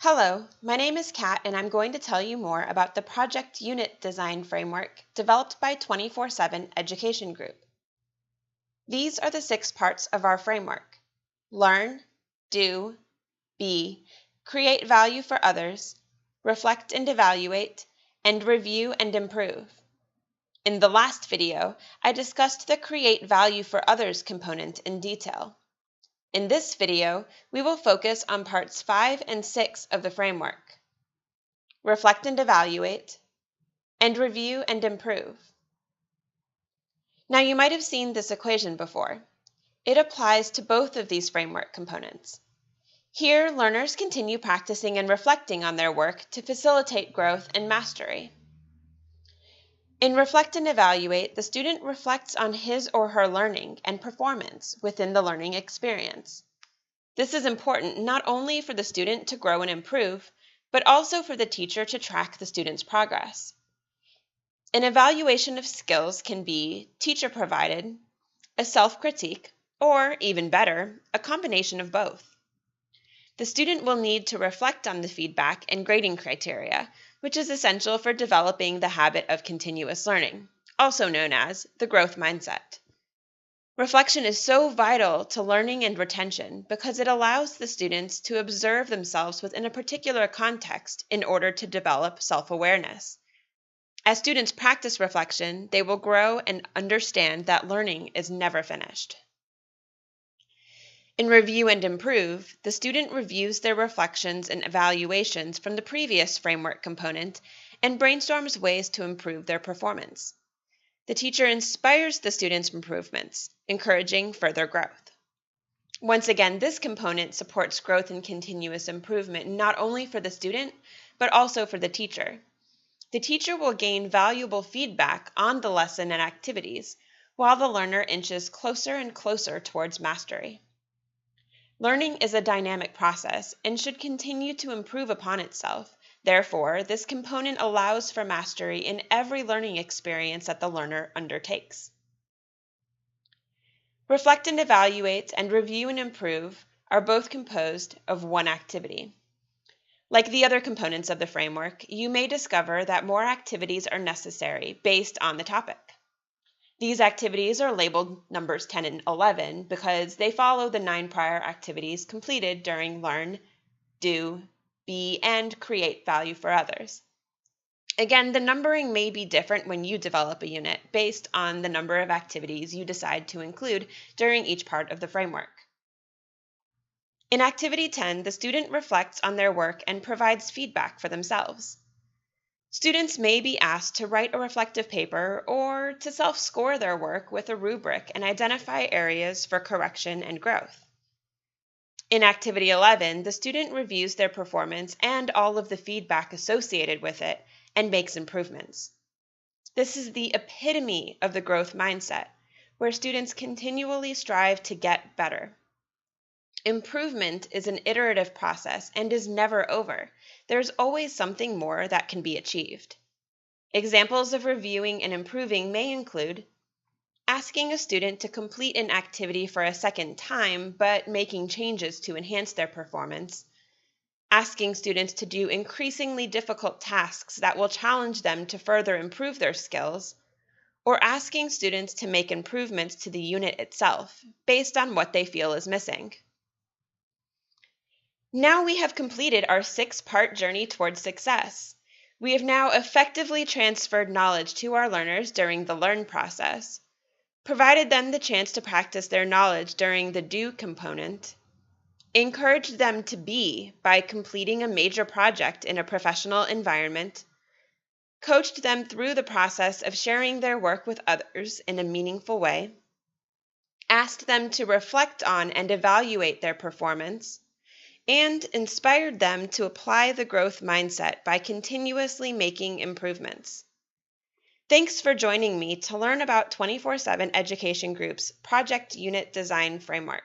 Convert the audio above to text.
Hello, my name is Kat and I'm going to tell you more about the Project Unit Design Framework developed by 24/7 Education Group. These are the 6 parts of our framework: learn, do, be, create value for others, reflect and evaluate, and review and improve. In the last video, I discussed the create value for others component in detail. In this video, we will focus on parts 5 and 6 of the framework: reflect and evaluate, and review and improve. Now you might have seen this equation before. It applies to both of these framework components. Here, learners continue practicing and reflecting on their work to facilitate growth and mastery. In reflect and evaluate, the student reflects on his or her learning and performance within the learning experience. This is important not only for the student to grow and improve, but also for the teacher to track the student's progress. An evaluation of skills can be teacher-provided, a self-critique, or, even better, a combination of both. The student will need to reflect on the feedback and grading criteria, which is essential for developing the habit of continuous learning, also known as the growth mindset. Reflection is so vital to learning and retention because it allows the students to observe themselves within a particular context in order to develop self-awareness. As students practice reflection, they will grow and understand that learning is never finished. In review and improve, the student reviews their reflections and evaluations from the previous framework component and brainstorms ways to improve their performance. The teacher inspires the students' improvements, encouraging further growth. Once again, this component supports growth and continuous improvement not only for the student, but also for the teacher. The teacher will gain valuable feedback on the lesson and activities, while the learner inches closer and closer towards mastery. Learning is a dynamic process and should continue to improve upon itself. Therefore, this component allows for mastery in every learning experience that the learner undertakes. Reflect and evaluate and review and improve are both composed of one activity. Like the other components of the framework, you may discover that more activities are necessary based on the topic. These activities are labeled numbers 10 and 11 because they follow the 9 prior activities completed during learn, do, be, and create value for others. Again, the numbering may be different when you develop a unit based on the number of activities you decide to include during each part of the framework. In Activity 10, the student reflects on their work and provides feedback for themselves. Students may be asked to write a reflective paper or to self-score their work with a rubric and identify areas for correction and growth. In Activity 11, the student reviews their performance and all of the feedback associated with it and makes improvements. This is the epitome of the growth mindset, where students continually strive to get better. Improvement is an iterative process and is never over. There's always something more that can be achieved. Examples of reviewing and improving may include asking a student to complete an activity for a second time, but making changes to enhance their performance, asking students to do increasingly difficult tasks that will challenge them to further improve their skills, or asking students to make improvements to the unit itself based on what they feel is missing. Now we have completed our 6-part journey towards success. We have now effectively transferred knowledge to our learners during the learn process, provided them the chance to practice their knowledge during the do component, encouraged them to be by completing a major project in a professional environment, coached them through the process of sharing their work with others in a meaningful way, asked them to reflect on and evaluate their performance, and inspired them to apply the growth mindset by continuously making improvements. Thanks for joining me to learn about 24/7 Education Group's Project Unit Design Framework.